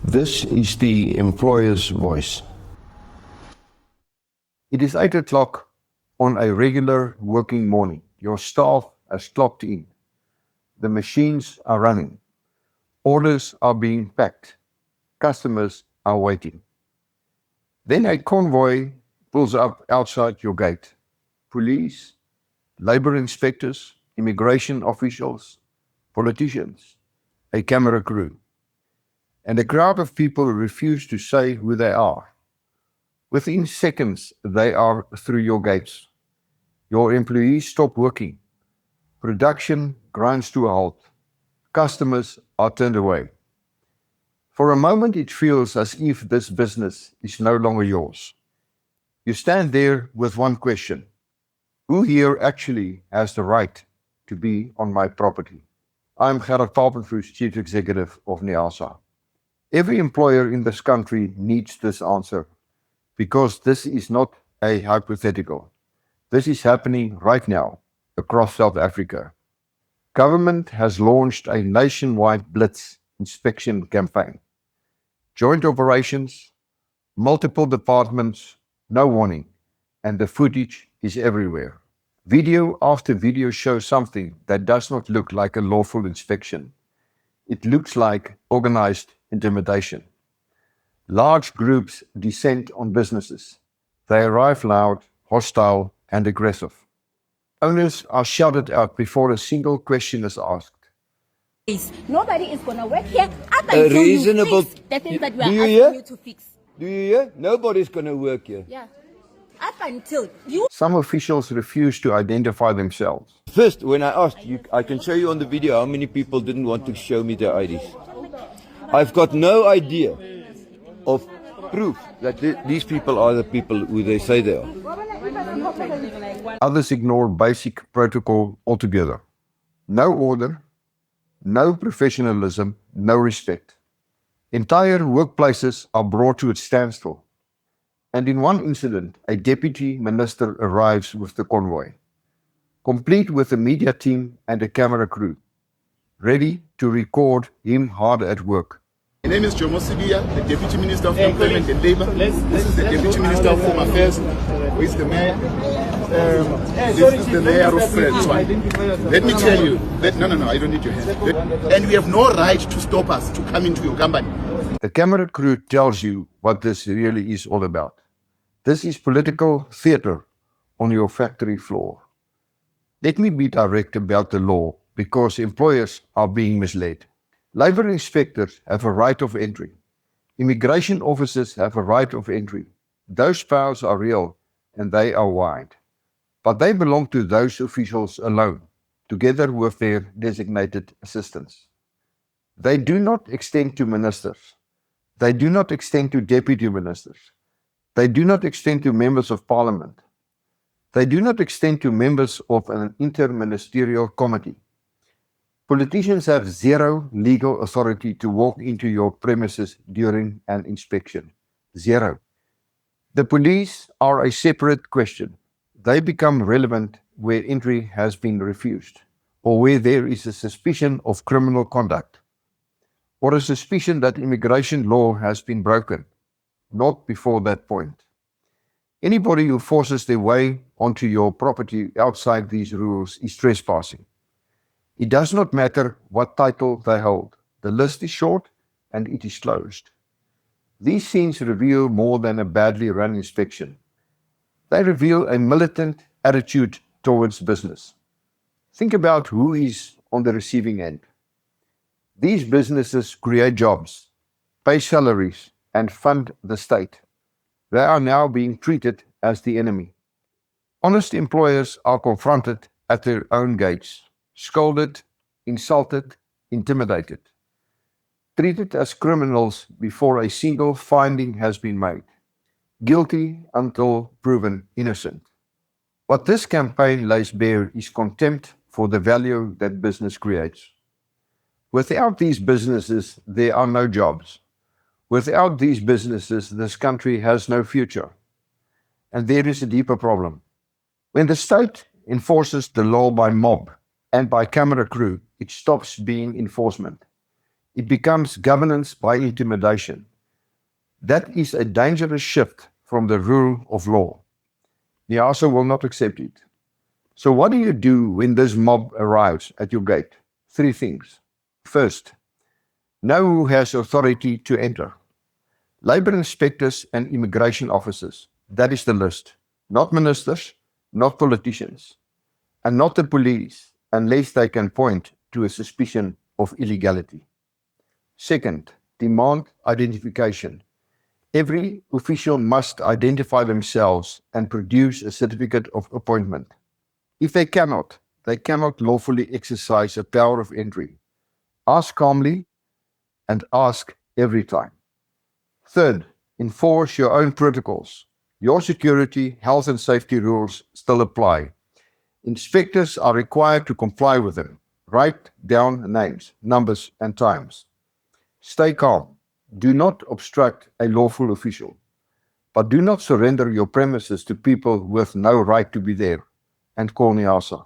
This is the employer's voice. It is 8 o'clock on a regular working morning. Your staff has clocked in. The machines are running. Orders are being packed. Customers are waiting. Then a convoy pulls up outside your gate. Police, labor inspectors, immigration officials, politicians, a camera crew. And a crowd of people refuse to say who they are. Within seconds, they are through your gates. Your employees stop working. Production grinds to a halt. Customers are turned away. For a moment, it feels as if this business is no longer yours. You stand there with one question. Who here actually has the right to be on my property? I'm Gerard Papenfuss, Chief Executive of NEASA. Every employer in this country needs this answer because this is not a hypothetical. This is happening right now across South Africa. Government has launched a nationwide blitz inspection campaign. Joint operations, multiple departments, no warning, and the footage is everywhere. Video after video shows something that does not look like a lawful inspection. It looks like organized intimidation. Large groups descend on businesses. They arrive loud, hostile, and aggressive. Owners are shouted out before a single question is asked. Nobody is going to work here up A until reasonable- you fix the things that we Do are you asking hear? you to fix. Do you hear? Nobody's going to work here. Yeah. Up until you Some officials refuse to identify themselves. First, when I asked you, I can show you on the video how many people didn't want to show me their IDs. I've got no idea of proof that these people are the people who they say they are. Others ignore basic protocol altogether. No order, no professionalism, no respect. Entire workplaces are brought to a standstill. And in one incident, a deputy minister arrives with the convoy, complete with a media team and a camera crew, ready to record him hard at work. My name is Jomo Sibiya, the Deputy Minister of Employment and Labour. This is the Deputy Minister of Home Affairs. Who is the Mayor? This is the Mayor of Tshwane. Let me tell you, no, I don't need your help. And we have no right to stop us to come into your company. The camera crew tells you what this really is all about. This is political theater on your factory floor. Let me be direct about the law because employers are being misled. Labor inspectors have a right of entry. Immigration officers have a right of entry. Those powers are real and they are wide. But they belong to those officials alone, together with their designated assistants. They do not extend to ministers. They do not extend to deputy ministers. They do not extend to members of parliament. They do not extend to members of an interministerial committee. Politicians have zero legal authority to walk into your premises during an inspection. Zero. The police are a separate question. They become relevant where entry has been refused, or where there is a suspicion of criminal conduct, or a suspicion that immigration law has been broken, not before that point. Anybody who forces their way onto your property outside these rules is trespassing. It does not matter what title they hold. The list is short and it is closed. These scenes reveal more than a badly run inspection. They reveal a militant attitude towards business. Think about who is on the receiving end. These businesses create jobs, pay salaries, and fund the state. They are now being treated as the enemy. Honest employers are confronted at their own gates, scolded, insulted, intimidated, treated as criminals before a single finding has been made, guilty until proven innocent. What this campaign lays bare is contempt for the value that business creates. Without these businesses, there are no jobs. Without these businesses, this country has no future. And there is a deeper problem. When the state enforces the law by mob and by camera crew, it stops being enforcement. it becomes governance by intimidation. That is a dangerous shift from the rule of law. NIASA will not accept it. So what do you do when this mob arrives at your gate? 3 things. First, know who has authority to enter. Labour inspectors and immigration officers. That is the list. Not ministers, not politicians, and not the police, unless they can point to a suspicion of illegality. Second, demand identification. Every official must identify themselves and produce a certificate of appointment. If they cannot lawfully exercise a power of entry. Ask calmly and ask every time. Third, enforce your own protocols. Your security, health and safety rules still apply. Inspectors are required to comply with them. Write down names, numbers and times. Stay calm. Do not obstruct a lawful official. But do not surrender your premises to people with no right to be there, and call NIASA.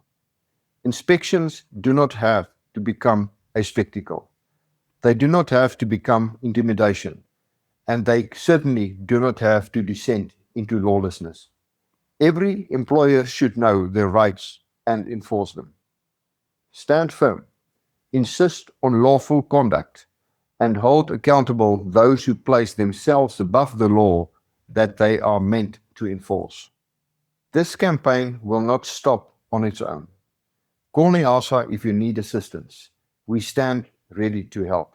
Inspections do not have to become a spectacle. They do not have to become intimidation, and they certainly do not have to descend into lawlessness. Every employer should know their rights and enforce them. Stand firm, insist on lawful conduct, and hold accountable those who place themselves above the law that they are meant to enforce. This campaign will not stop on its own. Call NIASA if you need assistance. We stand ready to help.